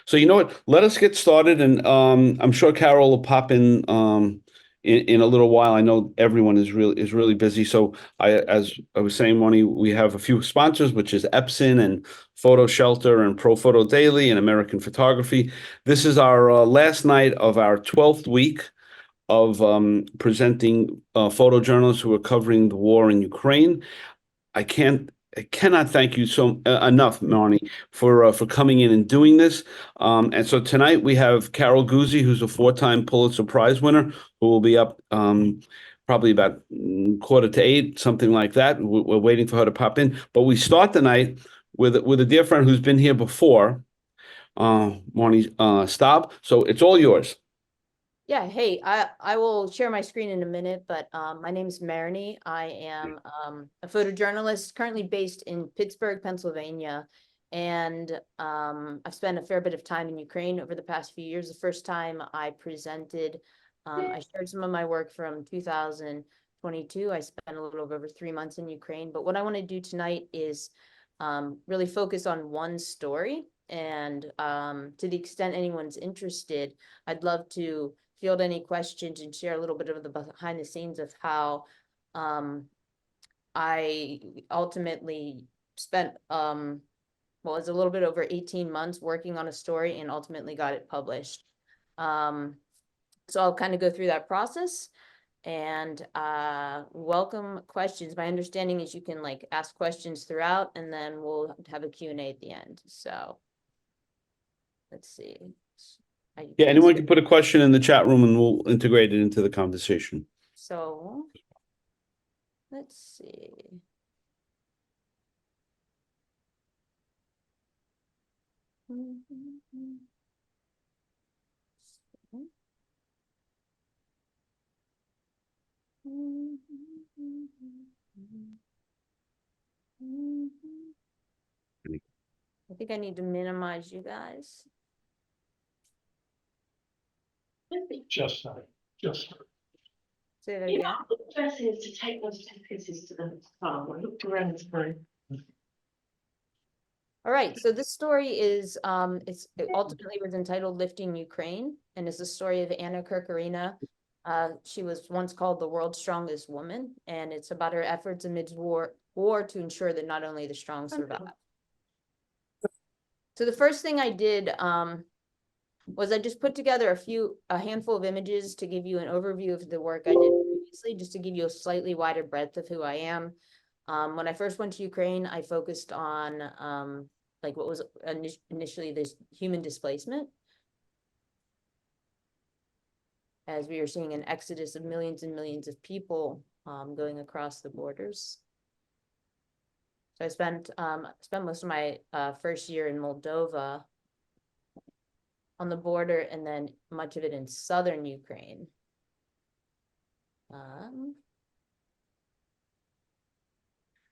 So you know what? Let us get started, and I'm sure Carol will pop in a little while. I know everyone is really busy. So as I was saying, Marnie, we have a few sponsors, which is Epson and Photo Shelter and Pro Photo Daily and American Photography. This is our last night of our 12th week of presenting photojournalists who are covering the war in Ukraine. I can't, I cannot thank you so enough, Marnie, for coming in and doing this. And so tonight we have Carol Guzzi, who's a four-time Pulitzer Prize winner, who will be up probably about quarter to eight, something like that. We're waiting for her to pop in. But we start the night with a dear friend who's been here before, Marnie Staab. So it's all yours. Yeah, hey, I will share my screen in a minute, but my name is Maranie. I am a photojournalist currently based in Pittsburgh, Pennsylvania, and I've spent a fair bit of time in Ukraine over the past few years. The first time I presented, I shared some of my work from 2022. I spent a little over 3 months in Ukraine, but what I want to do tonight is really focus on one story, and to the extent anyone's interested, I'd love to field any questions and share a little bit of the behind the scenes of how I ultimately spent well, it's a little bit over 18 months working on a story and ultimately got it published. So I'll kind of go through that process and welcome questions. My understanding is you can like ask questions throughout and then we'll have a Q&A at the end. So let's see. Yeah, anyone can put a question in the chat room and we'll integrate it into the conversation. So let's see. I think I need to minimize you guys. Just so, just so. Say that again. The first thing is to take those two pieces to the farm. I looked around the screen. All right, so this story is it ultimately was entitled Lifting Ukraine, and it's the story of Anna Kirkarina. She was once called the world's strongest woman, and it's about her efforts amidst war to ensure that not only the strong survive. So the first thing I did was I just put together a handful of images to give you an overview of the work I did previously, just to give you a slightly wider breadth of who I am. When I first went to Ukraine, I focused on like what was initially this human displacement, as we were seeing an exodus of millions and millions of people going across the borders. So I spent most of my first year in Moldova on the border, and then much of it in southern Ukraine.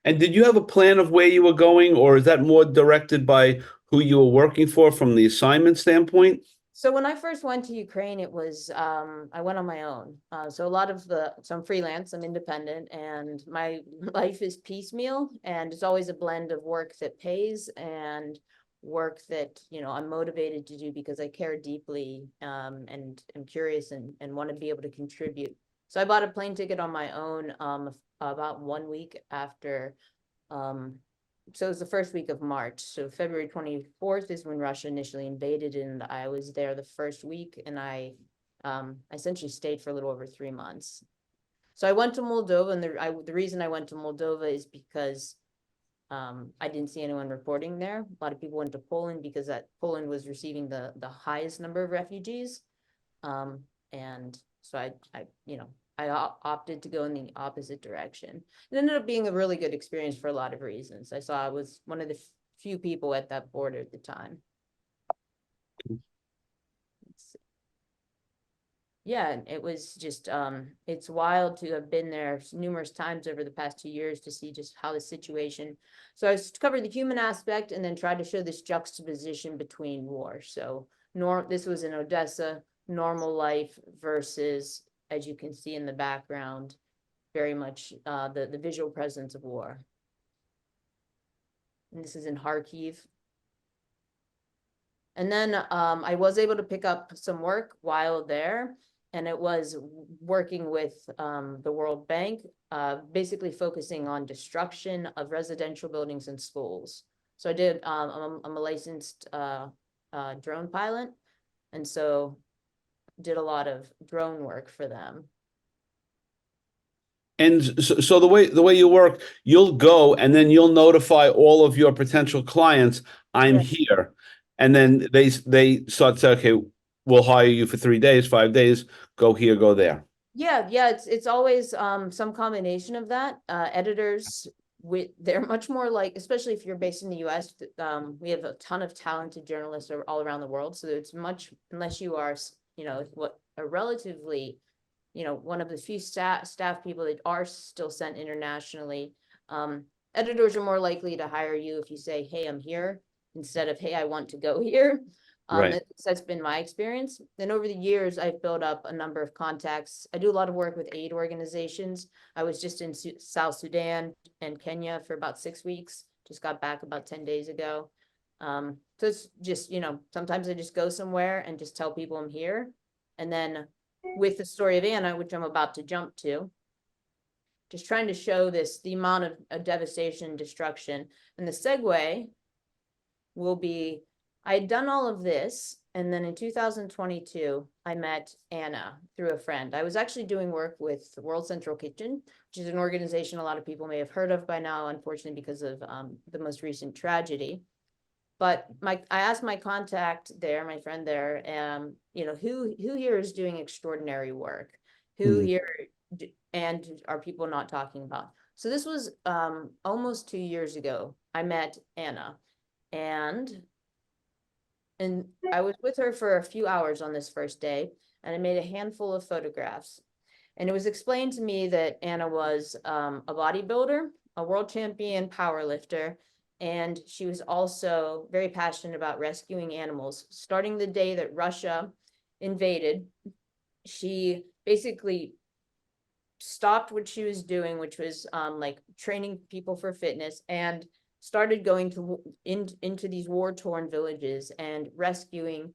And did you have a plan of where you were going, or is that more directed by who you were working for from the assignment standpoint? So when I first went to Ukraine, it was I went on my own. So I'm freelance, I'm independent, and my life is piecemeal, and it's always a blend of work that pays and work that I'm motivated to do because I care deeply and am curious and want to be able to contribute. So I bought a plane ticket on my own about 1 week after so it was the first week of March. So February 24th is when Russia initially invaded, and I was there the first week, and I essentially stayed for a little over 3 months. So I went to Moldova, and the reason I went to Moldova is because I didn't see anyone reporting there. A lot of people went to Poland because Poland was receiving the highest number of refugees, and so I opted to go in the opposite direction. It ended up being a really good experience for a lot of reasons. I was one of the few people at that border at the time. Yeah, it was just it's wild to have been there numerous times over the past 2 years to see just how the situation. So I covered the human aspect and then tried to show this juxtaposition between war. So this was in Odessa, normal life versus, as you can see in the background, very much the visual presence of war. And this is in Kharkiv. And then I was able to pick up some work while there, and it was working with the World Bank, basically focusing on destruction of residential buildings and schools. So I did, I'm a licensed drone pilot, and so did a lot of drone work for them. And so the way you work, you'll go and then you'll notify all of your potential clients, I'm Yeah. here. And then they start to say, okay, we'll hire you for 3 days, 5 days, go here, go there. Yeah, it's always some combination of that. Editors, they're much more like, especially if you're based in the US, we have a ton of talented journalists all around the world. So it's much, unless you are, you know, what a relatively, you know, one of the few staff people that are still sent internationally. Editors are more likely to hire you if you say, hey, I'm here, instead of, hey, I want to go here. Right. That's been my experience. Then over the years, I've built up a number of contacts. I do a lot of work with aid organizations. I was just in South Sudan and Kenya for about 6 weeks. Just got back about 10 days ago. So it's just, you know, sometimes I just go somewhere and just tell people I'm here. And then with the story of Anna, which I'm about to jump to, just trying to show the amount of devastation and destruction. And the segue will be, I had done all of this, and then in 2022, I met Anna through a friend. I was actually doing work with World Central Kitchen, which is an organization a lot of people may have heard of by now, unfortunately, because of the most recent tragedy. But I asked my contact there, my friend there, you know, who here is doing extraordinary work? Who Mhm. here, and are people not talking about? So this was almost 2 years ago. I met Anna, and I was with her for a few hours on this first day, and I made a handful of photographs. And it was explained to me that Anna was a bodybuilder, a world champion power lifter, and she was also very passionate about rescuing animals. Starting the day that Russia invaded, she basically stopped what she was doing, which was like training people for fitness, and started going into these war-torn villages and rescuing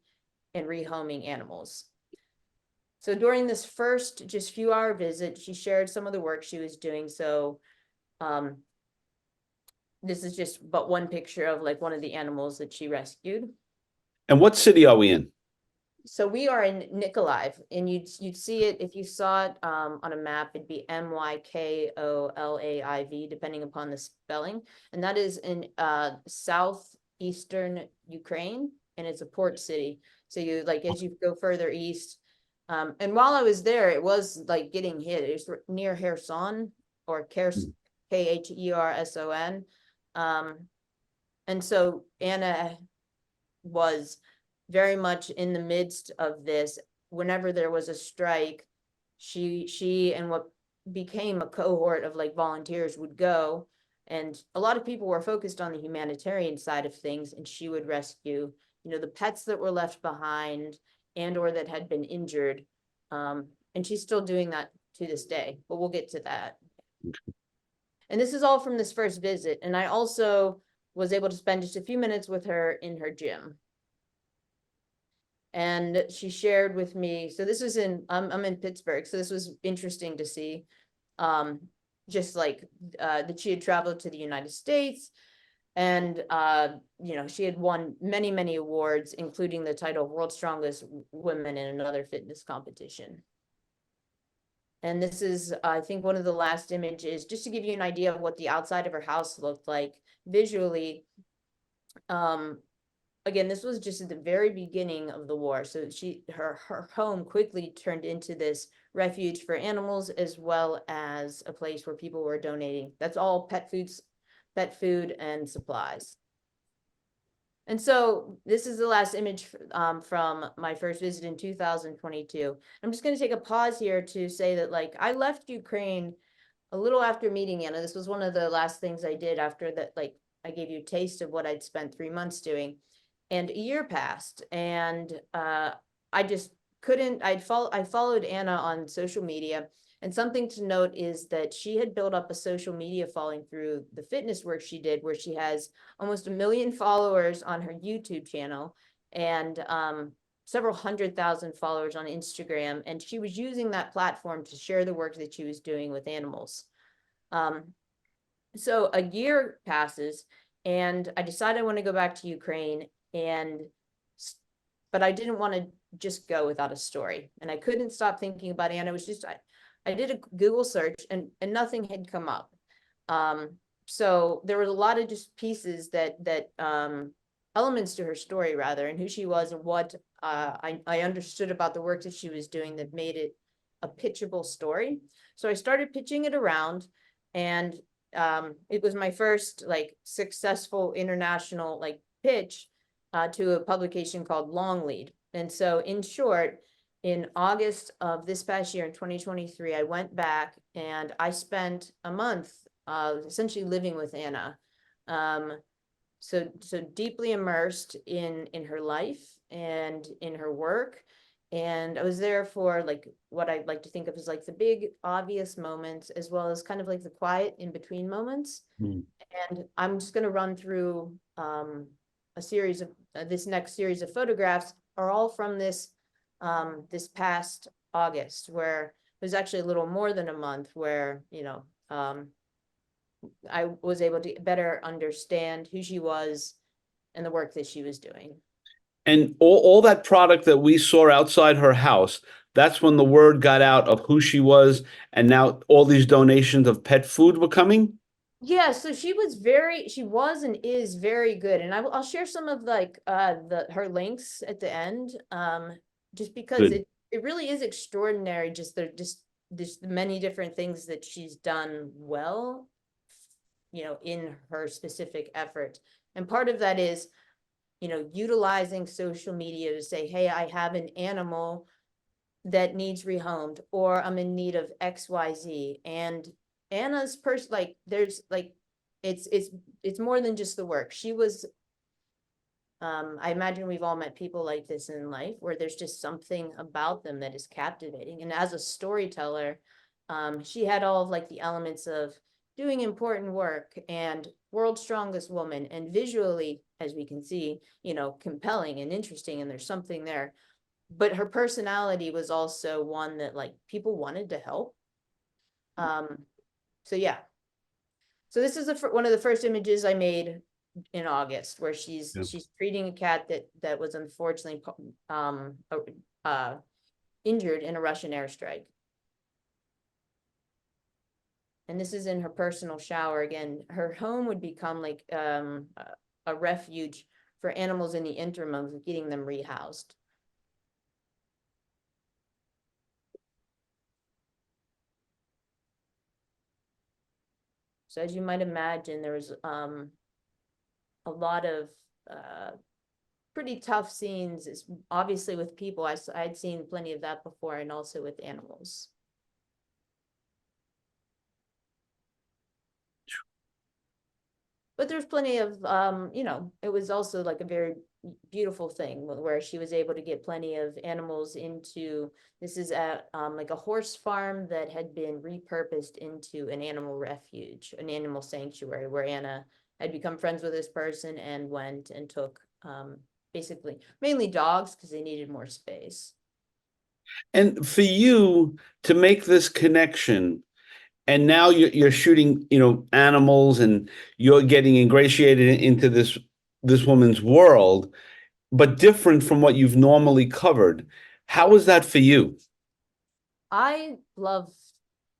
and rehoming animals. So during this first just few hour visit, she shared some of the work she was doing. So this is just but one picture of like one of the animals that she rescued. And what city are we in? So we are in Mykolaiv, and you'd see it if you saw it on a map. It'd be Mykolaiv, depending upon the spelling, and that is in southeastern Ukraine, and it's a port city. So you like as you go further east, and while I was there, it was like getting hit. It was near Kherson or Kherson, Kherson, and so Anna was very much in the midst of this. Whenever there was a strike, she and what became a cohort of like volunteers would go, and a lot of people were focused on the humanitarian side of things, and she would rescue, you know, the pets that were left behind and or that had been injured. And she's still doing that to this day, but we'll get to that. And this is all from this first visit. And I also was able to spend just a few minutes with her in her gym. And she shared with me, so this was I'm in Pittsburgh, so this was interesting to see. Just like that she had traveled to the United States, and you know, she had won many awards, including the title of World's Strongest Women in another fitness competition. And this is, I think, one of the last images, just to give you an idea of what the outside of her house looked like visually. Again, this was just at the very beginning of the war. So her home quickly turned into this refuge for animals, as well as a place where people were donating. That's all pet food and supplies. And so this is the last image from my first visit in 2022. I'm just going to take a pause here to say that, like, I left Ukraine a little after meeting Anna. This was one of the last things I did after that. Like, I gave you a taste of what I'd spent 3 months doing. And a year passed, and I just couldn't. I followed Anna on social media, and something to note is that she had built up a social media following through the fitness work she did, where she has almost 1 million followers on her YouTube channel, and several 100,000 followers on Instagram, and she was using that platform to share the work that she was doing with animals. So a year passes, and I decided I want to go back to Ukraine, but I didn't want to just go without a story, and I couldn't stop thinking about Anna. It was just I did a Google search, and nothing had come up. So there was a lot of just pieces that elements to her story rather, and who she was and what I understood about the work that she was doing that made it a pitchable story. So I started pitching it around, and it was my first like successful international like pitch to a publication called Long Lead. And so in short, in August of this past year in 2023, I went back and I spent a month essentially living with Anna. So deeply immersed in her life and in her work. And I was there for like what I like to think of as like the big obvious moments, as well as kind of like the quiet in between moments. Mm. And I'm just going to run through a series of this next series of photographs are all from this this past August, where it was actually a little more than a month, where I was able to better understand who she was and the work that she was doing. And all that product that we saw outside her house, that's when the word got out of who she was, and now all these donations of pet food were coming? Yeah, so she was and is very good. And I'll share some of like her links at the end. Just because Good. it really is extraordinary, just the many different things that she's done well, in her specific effort. And part of that is, utilizing social media to say, hey, I have an animal that needs rehomed, or I'm in need of XYZ. And Anna's person, like, there's like, it's more than just the work. She was, I imagine we've all met people like this in life, where there's just something about them that is captivating. And as a storyteller, she had all of like the elements of doing important work and world's strongest woman, and visually, as we can see, compelling and interesting, and there's something there. But her personality was also one that like people wanted to help. So yeah. So this is one of the first images I made in August, where she's treating a cat that was unfortunately injured in a Russian airstrike. And this is in her personal shower. Again, her home would become like a refuge for animals in the interim of getting them rehoused. So as you might imagine, there was a lot of pretty tough scenes, obviously with people. I'd seen plenty of that before, and also with animals. But there's plenty of, it was also like a very beautiful thing where she was able to get plenty of animals into, this is at like a horse farm that had been repurposed into an animal refuge, an animal sanctuary, where Anna had become friends with this person and went and took basically mainly dogs because they needed more space. And for you to make this connection, and now you're shooting, animals, and you're getting ingratiated into this woman's world, but different from what you've normally covered. How is that for you? I love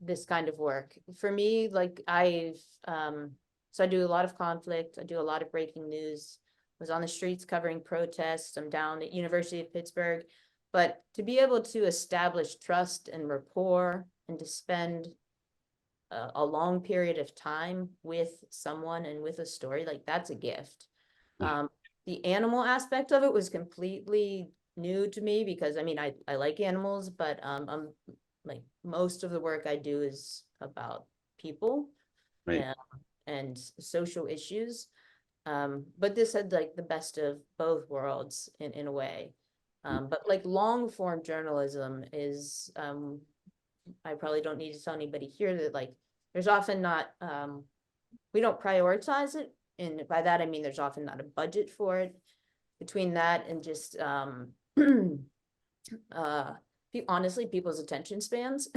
this kind of work. For me, like so I do a lot of conflict. I do a lot of breaking news. I was on the streets covering protests. I'm down at University of Pittsburgh. But to be able to establish trust and rapport, and to spend a long period of time with someone and with a story, like that's a gift. The animal aspect of it was completely new to me, because I mean, I like animals, but I'm like, most of the work I do is about people. Right. And social issues. But this had like the best of both worlds in a way. But like long form journalism is, I probably don't need to tell anybody here that like there's often not, we don't prioritize it. And by that, I mean, there's often not a budget for it. between that and just, honestly, people's attention spans.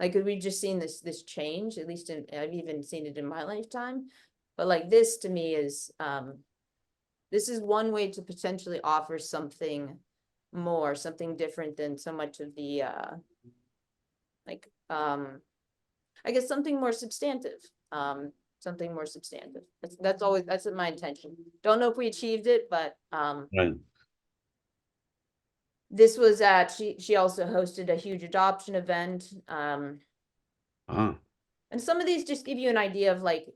Like, we've just seen this change, at least I've even seen it in my lifetime. But like this to me is, this is one way to potentially offer something more, something different than so much of the, like, I guess something more substantive, something more substantive. That's my intention. Don't know if we achieved it, but, Right. this was she also hosted a huge adoption event. Ah, And some of these just give you an idea of like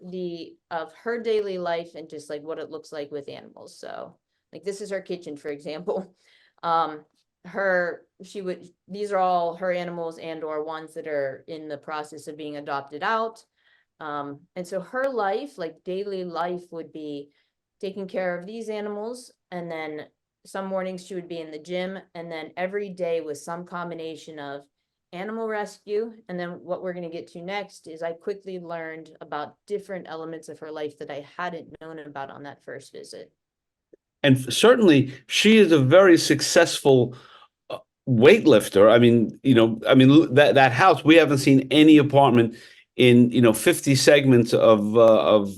of her daily life and just like what it looks like with animals. So like this is her kitchen, for example. These are all her animals and or ones that are in the process of being adopted out. And so her life, like daily life, would be taking care of these animals, and then some mornings she would be in the gym, and then every day was some combination of animal rescue. And then what we're going to get to next is I quickly learned about different elements of her life that I hadn't known about on that first visit. and certainly she is a very successful weightlifter. I mean, that house, we haven't seen any apartment in, 50 segments of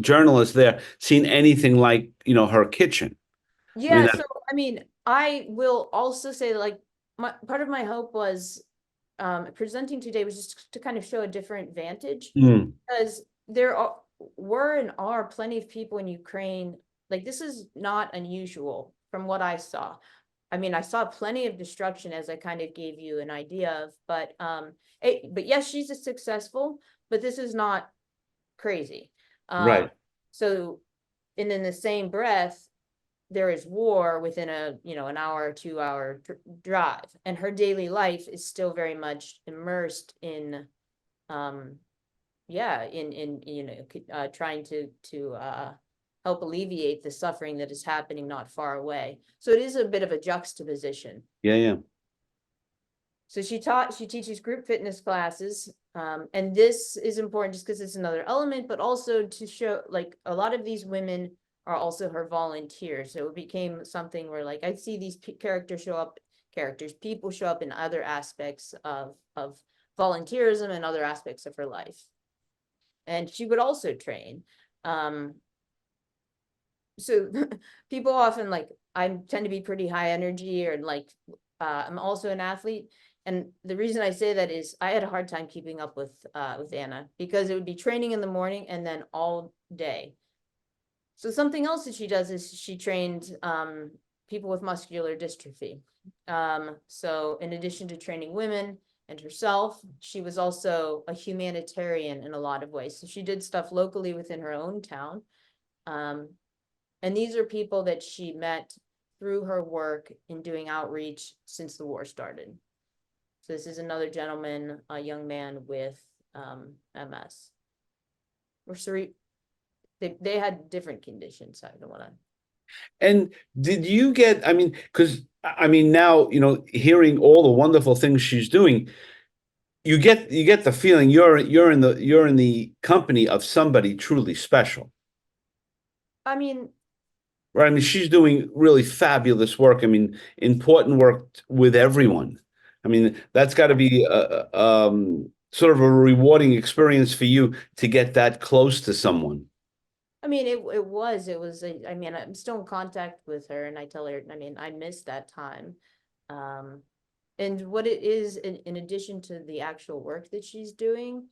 journalists there seen anything like, her kitchen. I mean, Yeah, so I mean, I will also say that, like, part of my hope was presenting today was just to kind of show a different vantage, mm, because were and are plenty of people in Ukraine. Like, this is not unusual from what I saw. I mean, I saw plenty of destruction, as I kind of gave you an idea of, but but yes, she's a successful, but this is not crazy. right. So, and in the same breath, there is war within an hour or 2 hour drive, and her daily life is still very much immersed in, yeah, in trying to help alleviate the suffering that is happening not far away. So it is a bit of a juxtaposition. Yeah, yeah. So she teaches group fitness classes. And this is important just because it's another element, but also to show, like, a lot of these women are also her volunteers. So it became something where, like, I see these people show up in other aspects of volunteerism and other aspects of her life. And she would also train. So people often, like, I tend to be pretty high energy, or like, I'm also an athlete. And the reason I say that is I had a hard time keeping up with Anna, because it would be training in the morning and then all day. So something else that she does is she trained people with muscular dystrophy. So in addition to training women and herself, she was also a humanitarian in a lot of ways. So she did stuff locally within her own town. And these are people that she met through her work in doing outreach since the war started. So this is another gentleman, a young man with MS. Or they had different conditions. I don't want to. And did you get, I mean, because I mean, now, hearing all the wonderful things she's doing, you get the feeling you're in the company of somebody truly special. I mean, Right. I mean, she's doing really fabulous work. I mean, important work with everyone. I mean, that's got to be sort of a rewarding experience for you to get that close to someone. I mean, it was, I mean, I'm still in contact with her, and I tell her, I mean, I missed that time. And what it is, in addition to the actual work that she's doing,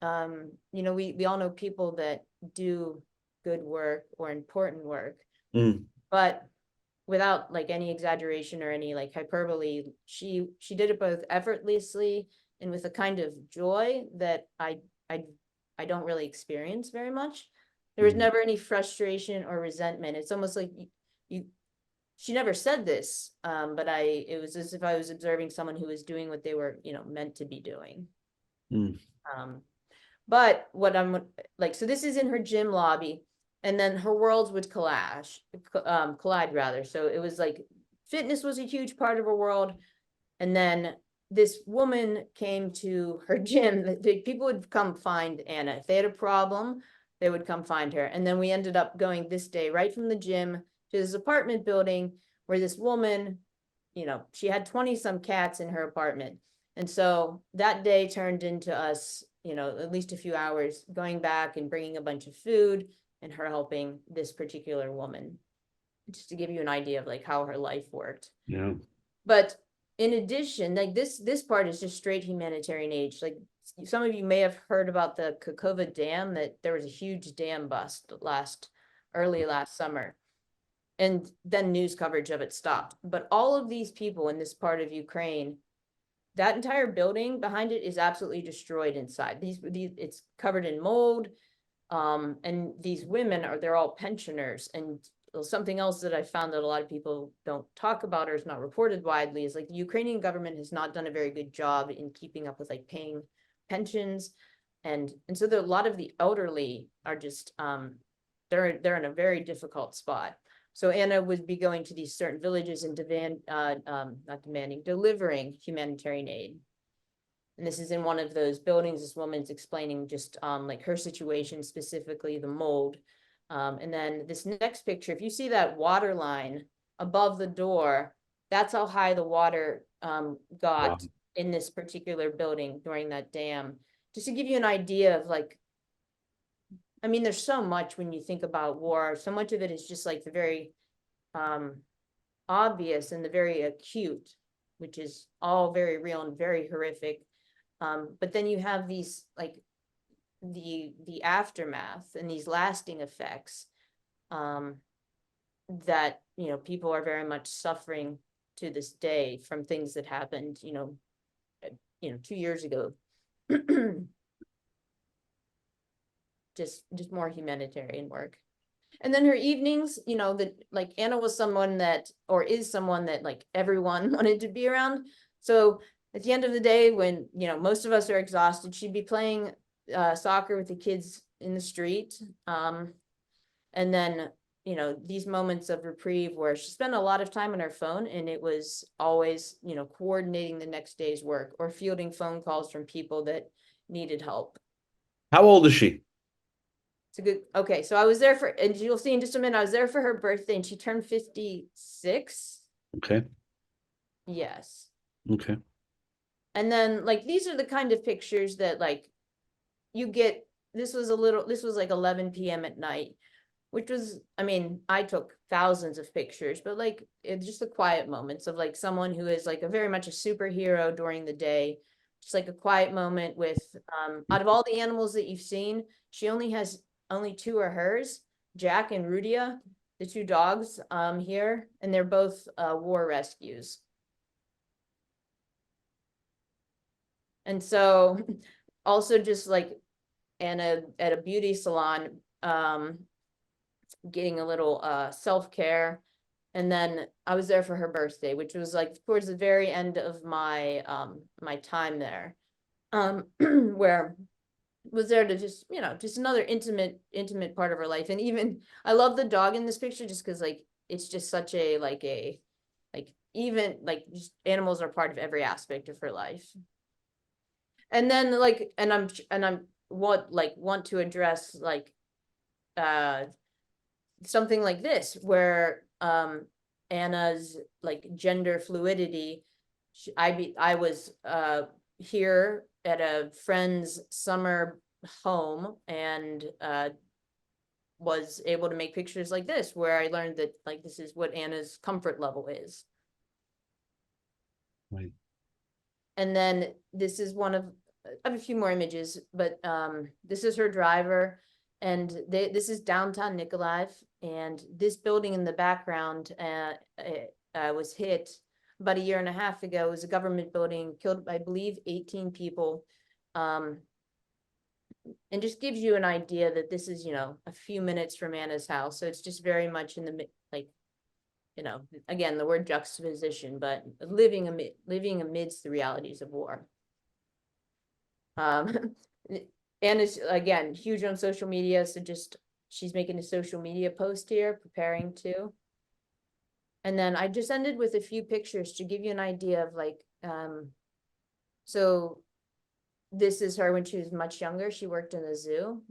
we all know people that do good work or important work, Mm, but without like any exaggeration or any like hyperbole, she did it both effortlessly and with a kind of joy that I don't really experience very much. There was mm, never any frustration or resentment. It's almost like she never said this, but it was as if I was observing someone who was doing what they were, meant to be doing. mm. But what I'm like, so this is in her gym lobby, and then her worlds would collide rather. So it was like fitness was a huge part of her world, and then this woman came to her gym. People would come find Anna if they had a problem. They would come find her, and then we ended up going this day right from the gym to this apartment building where this woman, you know, she had 20 some cats in her apartment. And so that day turned into us, you know, at least a few hours going back and bringing a bunch of food and her helping this particular woman, just to give you an idea of like how her life worked. Yeah. But in addition, like this part is just straight humanitarian aid. Like some of you may have heard about the Kakova Dam, that there was a huge dam bust early last summer. And then news coverage of it stopped. But all of these people in this part of Ukraine, that entire building behind it is absolutely destroyed inside. These it's covered in mold. And these women they're all pensioners. And something else that I found that a lot of people don't talk about or is not reported widely is like the Ukrainian government has not done a very good job in keeping up with like paying pensions. And so a lot of the elderly are just they're in a very difficult spot. So Anna would be going to these certain villages and delivering humanitarian aid. And this is in one of those buildings. This woman's explaining just like her situation, specifically the mold. And then this next picture, if you see that water line above the door, that's how high the water got in this particular building during that dam. Just to give you an idea of like, I mean, there's so much when you think about war. So much of it is just like the very obvious and the very acute, which is all very real and very horrific. But then you have these like the aftermath and these lasting effects that, you know, people are very much suffering to this day from things that happened, 2 years ago. just more humanitarian work. And then her evenings, you know, that like Anna was someone that, or is someone that like everyone wanted to be around. So at the end of the day, when, you know, most of us are exhausted, she'd be playing soccer with the kids in the street. And then, you know, these moments of reprieve where she spent a lot of time on her phone, and it was always, you know, coordinating the next day's work or fielding phone calls from people that needed help. How old is she? It's a good, okay, so I was there for, and you'll see in just a minute, I was there for her birthday and she turned 56. Okay. Yes. Okay. And then like, these are the kind of pictures that like you get, this was like 11 p.m. at night, which was, I mean, I took thousands of pictures, but like, it's just the quiet moments of like someone who is like a very much a superhero during the day, just like a quiet moment with, out of all the animals that you've seen, she only two are hers, Jack and Rudia, the two dogs here, and they're both war rescues. And so also just like Anna at a beauty salon, getting a little self-care. And then I was there for her birthday, which was like towards the very end of my my time there, where was there to just, you know, just another intimate part of her life. And even I love the dog in this picture just because like it's just such a like even like just animals are part of every aspect of her life. And then like and I'm want to address like something like this where Anna's like gender fluidity. I was here at a friend's summer home and was able to make pictures like this, where I learned that like this is what Anna's comfort level is. Right. And then this is one of, I have a few more images, but this is her driver, and this is downtown Nikolaev, and this building in the background was hit about a year and a half ago. It was a government building, killed, I believe, 18 people. And just gives you an idea that this is, you know, a few minutes from Anna's house. So it's just very much in the, like, you know, again, the word juxtaposition, but living amidst the realities of war. Anna's, again, huge on social media. So just, she's making a social media post here, preparing to. And then I just ended with a few pictures to give you an idea of like, so this is her when she was much younger. She worked in a zoo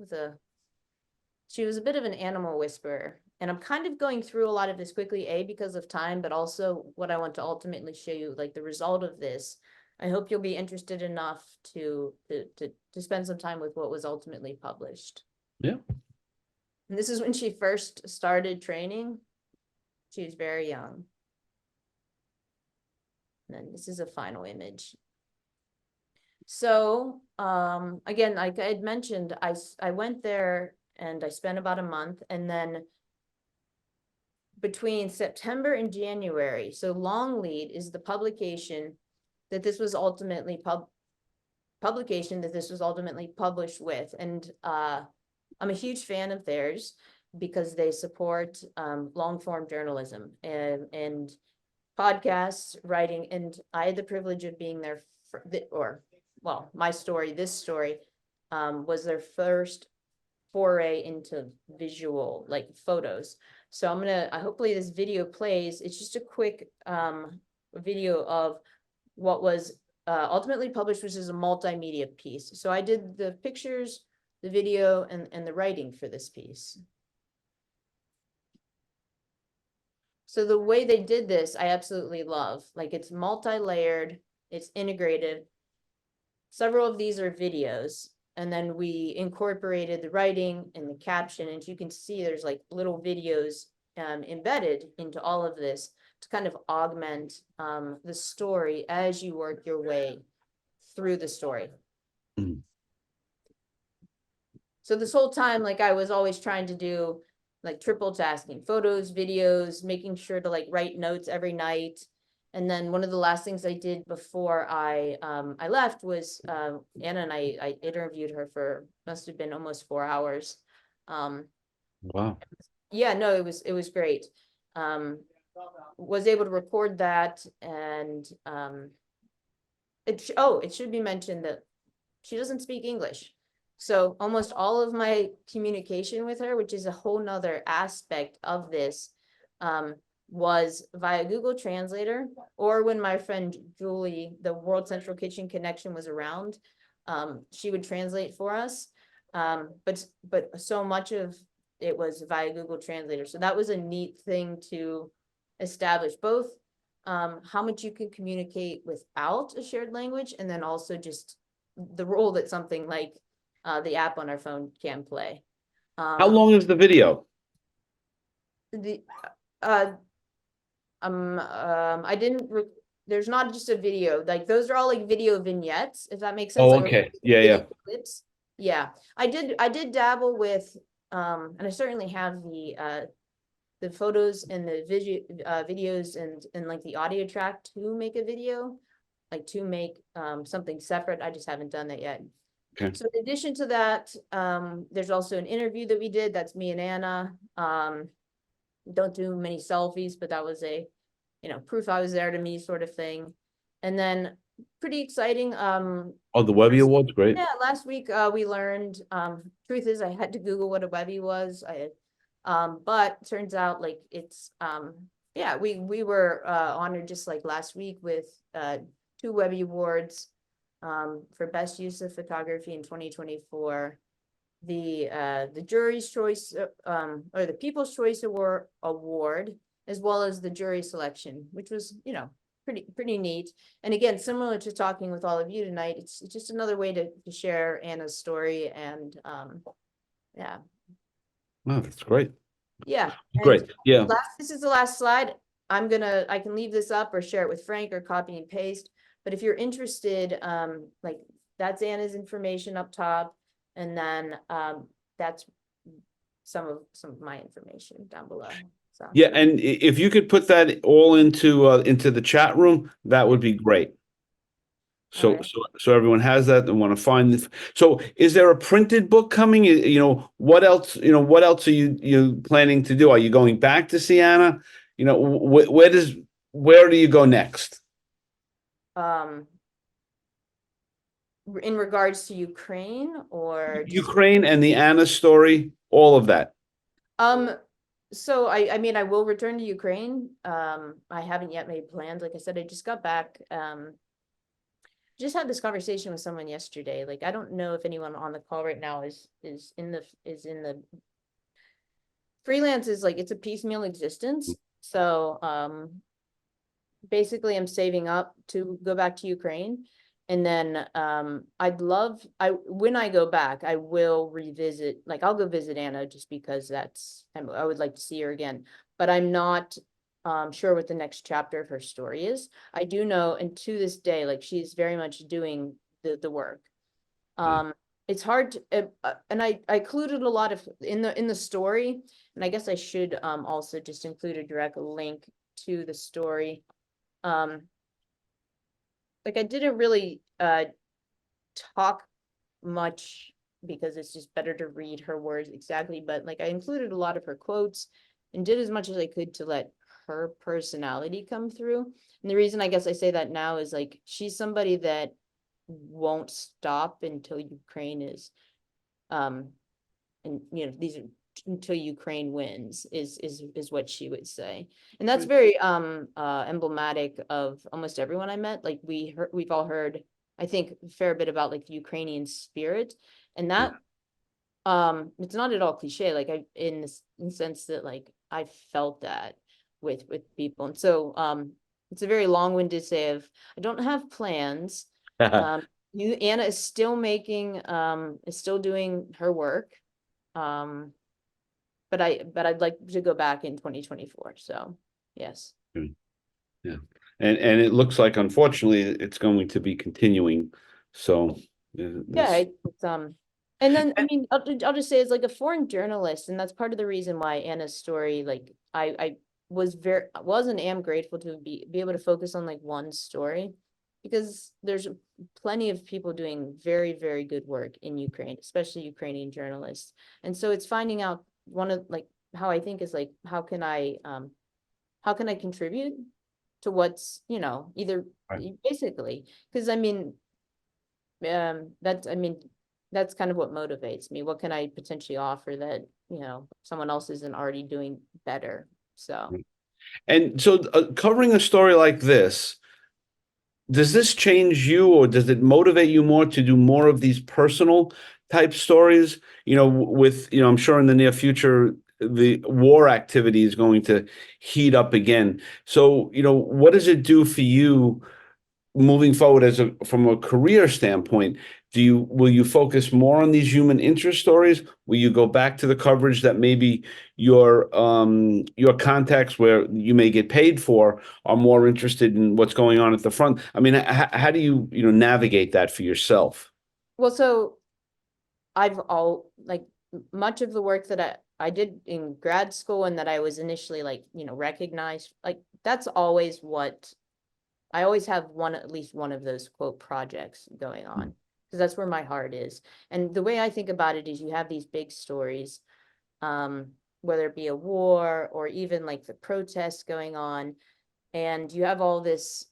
she was a bit of an animal whisperer. And I'm kind of going through a lot of this quickly, because of time, but also what I want to ultimately show you, like the result of this. I hope you'll be interested enough to spend some time with what was ultimately published. Yeah. And this is when she first started training. She was very young. And then this is a final image. So, again, like I had mentioned, I went there and I spent about a month, and then between September and January, so long lead is the publication that this was ultimately published with. And I'm a huge fan of theirs because they support long form journalism and podcasts, writing, and I had the privilege of being there my story, this story, was their first foray into visual, like photos. So hopefully this video plays. It's just a quick video of what was ultimately published, which is a multimedia piece. So I did the pictures, the video, and the writing for this piece. So the way they did this, I absolutely love. Like, it's multi-layered, it's integrated. Several of these are videos, and then we incorporated the writing and the caption. And you can see there's like little videos embedded into all of this to kind of augment the story as you work your way through the story. Mhm. So this whole time, like, I was always trying to do like triple tasking, photos, videos, making sure to like write notes every night. And then one of the last things I did before I left was Anna, and I interviewed her for, must have been almost 4 hours. Wow. Yeah, no, it was great. Was able to record that, and it should be mentioned that she doesn't speak English. So almost all of my communication with her, which is a whole nother aspect of this, was via Google Translator, or when my friend Julie, the World Central Kitchen Connection, was around, she would translate for us. But so much of it was via Google Translator. So that was a neat thing to establish, both how much you can communicate without a shared language, and then also just the role that something like the app on our phone can play. How long is the video? I didn't, there's not just a video, like those are all like video vignettes, if that makes sense. Oh, like, okay. Yeah, video yeah. clips. Yeah, I did dabble with, and I certainly have the photos and the videos and like the audio track to make a video, like to make something separate. I just haven't done that yet. Okay. So in addition to that, there's also an interview that we did. That's me and Anna. Don't do many selfies, but that was a, proof I was there to me sort of thing. And then pretty exciting. Oh, the Webby Awards, great. Yeah, last week we learned, truth is I had to Google what a Webby was. But turns out like it's, yeah, we were honored just like last week with 2 Webby Awards for best use of photography in 2024. The jury's choice, or the People's Choice Award, as well as the jury selection, which was, pretty neat. And again, similar to talking with all of you tonight, it's just another way to share Anna's story. And yeah. Wow, that's great. Yeah. Great. Yeah. This is the last slide. I can leave this up or share it with Frank or copy and paste. But if you're interested, like that's Anna's information up top. And then that's some of my information down below. So Yeah, and if you could put that all into the chat room, that would be great. So Alright. so everyone has that and want to find this. So is there a printed book coming? What else, what else are you planning to do? Are you going back to Siena? Where do you go next? In regards to Ukraine or Ukraine and the Anna story, all of that. So I mean, I will return to Ukraine. I haven't yet made plans. Like I said, I just got back. Just had this conversation with someone yesterday. Like, I don't know if anyone on the call right now is in the freelance is like, it's a piecemeal existence. So, basically I'm saving up to go back to Ukraine. And then, when I go back, I will revisit, like, I'll go visit Anna just because I would like to see her again. But I'm not, sure what the next chapter of her story is. I do know, and to this day, like, she's very much doing the work. It's hard to, and I included a lot of in the story, and I guess I should also just include a direct link to the story. Like, I didn't really talk much because it's just better to read her words exactly, but like, I included a lot of her quotes and did as much as I could to let her personality come through. And the reason I guess I say that now is, like, she's somebody that won't stop until Ukraine is, and you know, these are until Ukraine wins is what she would say. And that's very emblematic of almost everyone I met. Like, we've all heard, I think, a fair bit about like the Ukrainian spirit, and that it's not at all cliche. Like, in the sense that, like, I felt that with people. And so it's a very long-winded say of, I don't have plans. Anna is still is still doing her work. But I'd like to go back in 2024. So yes. Yeah. And it looks like, unfortunately, it's going to be continuing. So Yeah, it's and then, I mean, I'll just say, it's like a foreign journalist, and that's part of the reason why Anna's story, like, I was and am grateful to be able to focus on like one story, because there's plenty of people doing very, very good work in Ukraine, especially Ukrainian journalists. And so it's finding out one of, like, how I think is like, how can I contribute to what's, either Right. basically, because I mean, that's kind of what motivates me. What can I potentially offer that, someone else isn't already doing better? So, And so, covering a story like this, does this change you, or does it motivate you more to do more of these personal type stories? I'm sure in the near future, the war activity is going to heat up again. So, what does it do for you moving forward from a career standpoint? Will you focus more on these human interest stories? Will you go back to the coverage that maybe your contacts, where you may get paid for, are more interested in what's going on at the front? I mean, how do you navigate that for yourself? well, so like, much of the work that I did in grad school, and that I was initially, like, recognized, like, that's always what I always have, at least one of those quote projects going on, because that's where my heart is. And the way I think about it is, you have these big stories, whether it be a war or even like the protests going on, and you have all this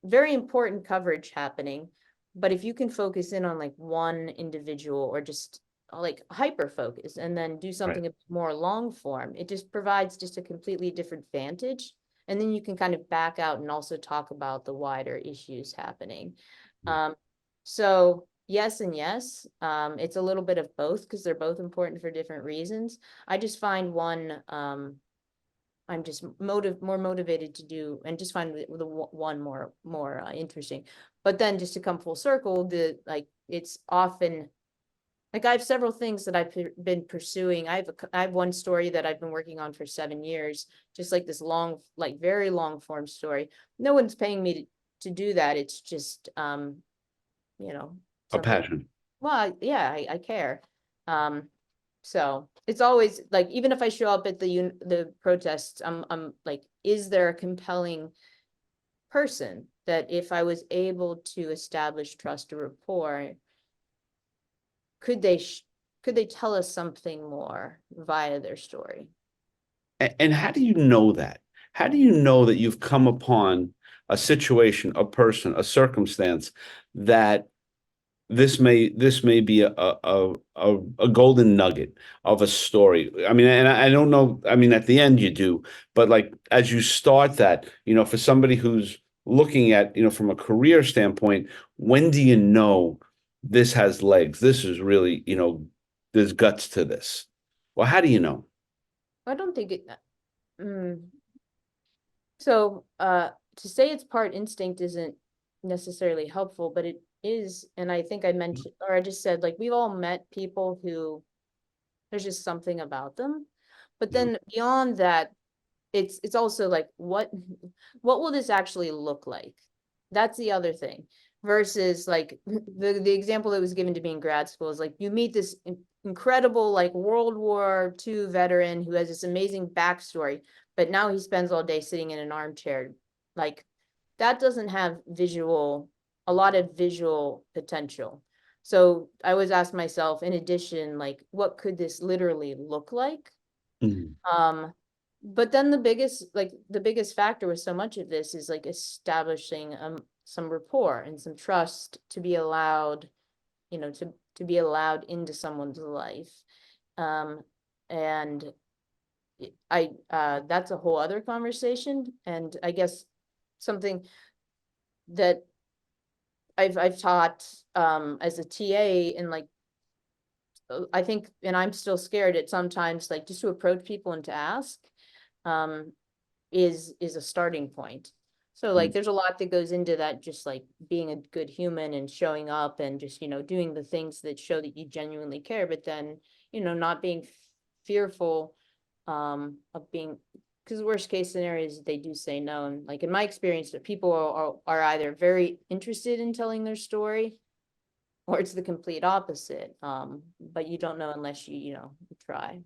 very important coverage happening. But if you can focus in on like one individual, or just like hyper focus, and then do something a bit more long form, it just provides just a completely different vantage. And then you can kind of back out and also talk about the wider issues happening. So yes and yes. It's a little bit of both, because they're both important for different reasons. I just find one, I'm just more motivated to do, and just find the one more interesting. But then, just to come full circle, it's often like, I have several things that I've been pursuing. I have one story that I've been working on for 7 years, just like this long, like very long form story. No one's paying me to do that. It's just A something. passion. Well, yeah, I care. So it's always like, even if I show up at the protests, I'm like, is there a compelling person that, if I was able to establish trust or rapport, could they tell us something more via their story? And how do you know that? How do you know that you've come upon a situation, a person, a circumstance that this may be a golden nugget of a story? I mean, and I don't know. I mean, at the end you do, but like, as you start that, for somebody who's looking at, from a career standpoint, when do you know this has legs? This is really, there's guts to this. Well, how do you know? I don't think it, mm, so, to say it's part instinct isn't necessarily helpful, but it is, and I think I mentioned, or I just said, like, we've all met people who there's just something about them. But Yeah. then beyond that, it's also like, what will this actually look like? That's the other thing. Versus like the example that was given to me in grad school is like you meet this incredible like World War II veteran who has this amazing backstory, but now he spends all day sitting in an armchair. Like that doesn't have a lot of visual potential. So I always ask myself, in addition, like, what could this literally look like? Mhm. But then the biggest factor with so much of this is like establishing some rapport and some trust to be allowed, to be allowed into someone's life. Um, and that's a whole other conversation. And I guess something that I've taught as a TA and like I think, and I'm still scared at sometimes like just to approach people and to ask um is a starting point. So like Mm. there's a lot that goes into that, just like being a good human and showing up and just, doing the things that show that you genuinely care, but then, not being fearful of being, because the worst case scenario is they do say no. And like in my experience, that people are either very interested in telling their story or it's the complete opposite. But you don't know unless you try.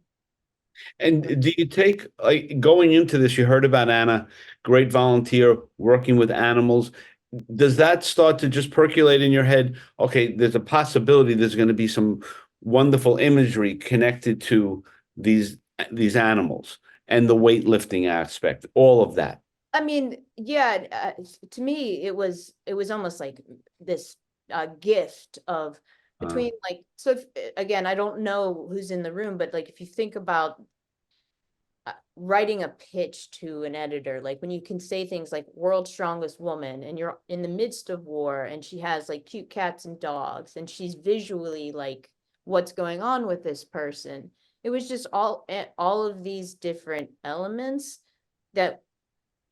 And do you take, like, going into this, you heard about Anna, great volunteer working with animals. Does that start to just percolate in your head? Okay, there's a possibility there's going to be some wonderful imagery connected to these animals and the weightlifting aspect, all of that. I mean, yeah, to me, it was almost like this gift of Uh, between like, so if, again, I don't know who's in the room, but like if you think about writing a pitch to an editor, like when you can say things like world's strongest woman and you're in the midst of war and she has like cute cats and dogs and she's visually like what's going on with this person. It was just all of these different elements that,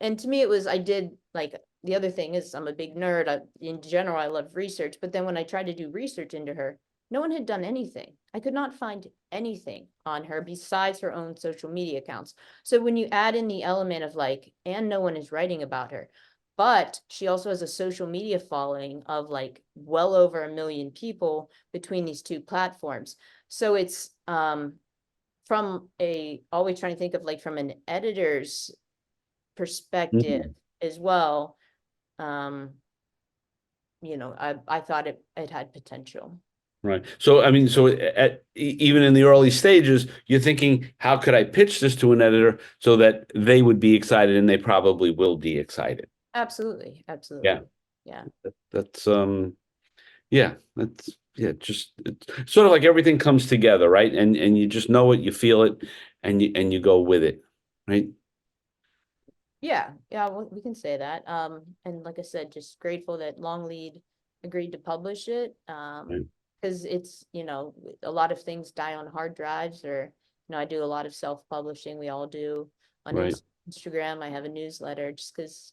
and to me it was, I did like, the other thing is I'm a big nerd. In general, I love research, but then when I tried to do research into her, no one had done anything. I could not find anything on her besides her own social media accounts. So when you add in the element of like, and no one is writing about her, but she also has a social media following of like well over 1 million people between these two platforms. So it's from a, always trying to think of like from an editor's perspective mhm. as well. Um, I thought it had potential. Right. So, I mean, so even in the early stages, you're thinking, how could I pitch this to an editor so that they would be excited, and they probably will be excited. Absolutely, Yeah. absolutely. Yeah. That's yeah, yeah, just it's sort of like everything comes together, right? And you just know it, you feel it, and you go with it, right? Yeah, yeah, we can say that. And like I said, just grateful that Longlead agreed to publish it. Right. Because it's, a lot of things die on hard drives, or, I do a lot of self-publishing. We all do on Right. Instagram. I have a newsletter just because,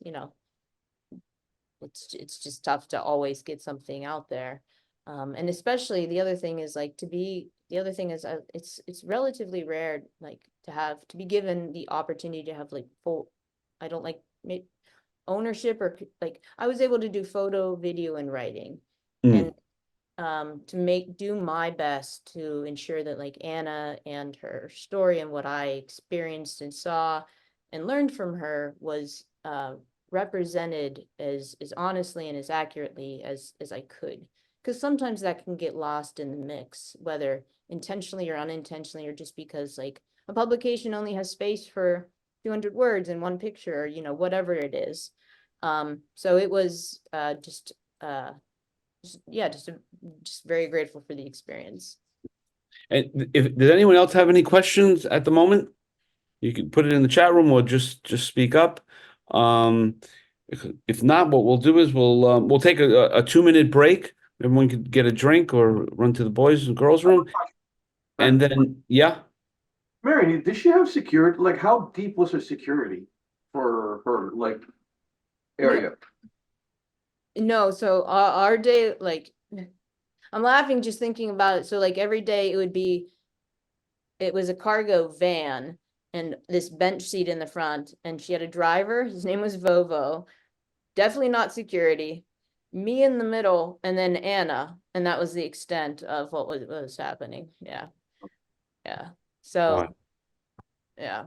it's just tough to always get something out there. And especially the other thing is like the other thing is it's relatively rare like to be given the opportunity to have like full, I don't like ownership, or like I was able to do photo, video, and writing, Mm, and to do my best to ensure that like Anna and her story and what I experienced and saw and learned from her was represented as honestly and as accurately as I could. Because sometimes that can get lost in the mix, whether intentionally or unintentionally, or just because like a publication only has space for 200 words in one picture, or whatever it is. So it was yeah, just very grateful for the experience. and if does anyone else have any questions at the moment? You can put it in the chat room or just speak up. Um, if not, what we'll do is we'll take a 2 minute break. Everyone could get a drink or run to the boys and girls room, and then yeah. Mary, did she have security? Like, how deep was her security for her, like, area? No, so our day, like, I'm laughing just thinking about it. So like every day it was a cargo van and this bench seat in the front, and she had a driver. His name was Vovo. Definitely not security. Me in the middle, and then Anna, and that was the extent of what was happening. Yeah. Yeah. So, Wow. yeah.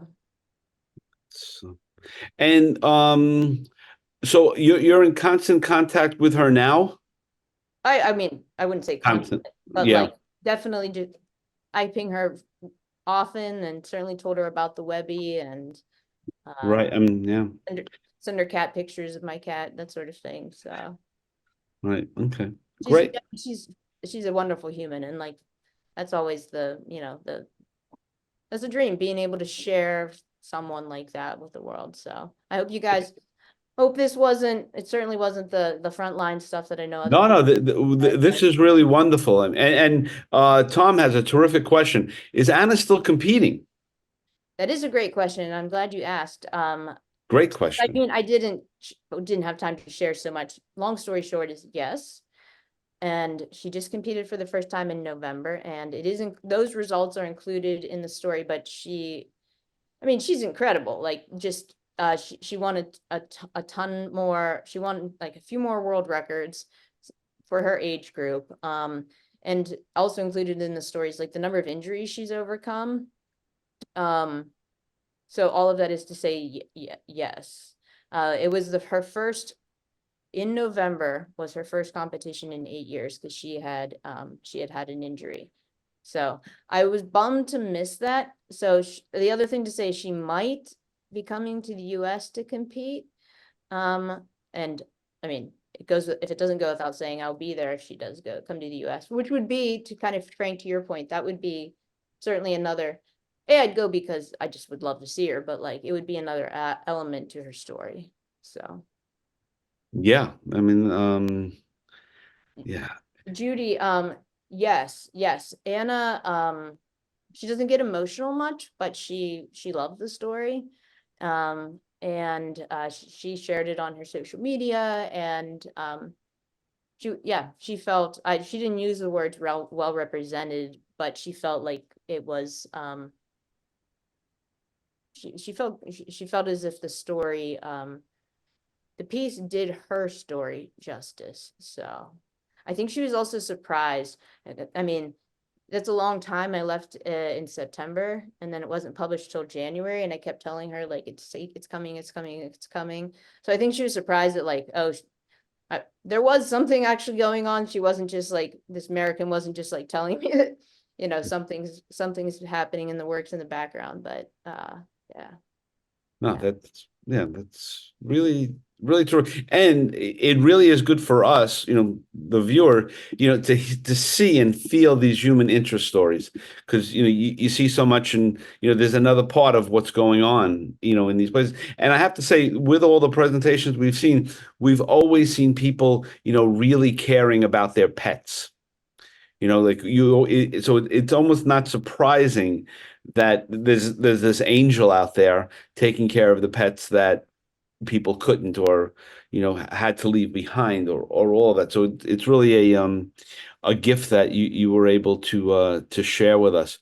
So, and so you're in constant contact with her now? I mean, I wouldn't say constant, Constant. but Yeah. like definitely just I ping her often and certainly told her about the Webby and Right. Yeah. send her cat pictures of my cat, that sort of thing. So Right. Okay. she's Great. she's a wonderful human, and like that's always that's a dream, being able to share someone like that with the world. So I hope you guys hope it certainly wasn't the frontline stuff that I know other No, no, people this is really wonderful. And Tom has a terrific question. Is Anna still competing? That is a great question, and I'm glad you asked. Great I question. mean, I didn't have time to share so much. Long story short is yes. And she just competed for the first time in November, and it isn't, those results are included in the story, but I mean, she's incredible. Like just she won a ton more. She won like a few more world records for her age group. And also included in the stories like the number of injuries she's overcome. So all of that is to say yes. It was her first in November was her first competition in 8 years because she had an injury. So I was bummed to miss that. So the other thing to say, she might be coming to the US to compete. And I mean, if it doesn't go without saying, I'll be there if she does come to the US, which would be, to kind of Frank, to your point, that would be certainly another, I'd go because I just would love to see her, but like, it would be another element to her story. So. Yeah. I mean, yeah. Judy, yes. Anna, she doesn't get emotional much, but she loved the story. And she shared it on her social media, and she felt, she didn't use the words well represented, but she felt like it was she felt as if the story the piece did her story justice. So I think she was also surprised. I mean, that's a long time. I left in September, and then it wasn't published till January, and I kept telling her like it's coming, it's coming, it's coming. So I think she was surprised that like, oh, there was something actually going on. She wasn't just like, this American wasn't just like telling me that, something's happening in the works in the background. But yeah. No, Yeah. that's really, really true. And it really is good for us, the viewer, to see and feel these human interest stories. Because, you see so much, and, there's another part of what's going on, in these places. And I have to say, with all the presentations we've seen, we've always seen people, really caring about their pets. So it's almost not surprising that there's this angel out there taking care of the pets that people couldn't, or had to leave behind, or all of that. So it's really a gift that you were able to share with us.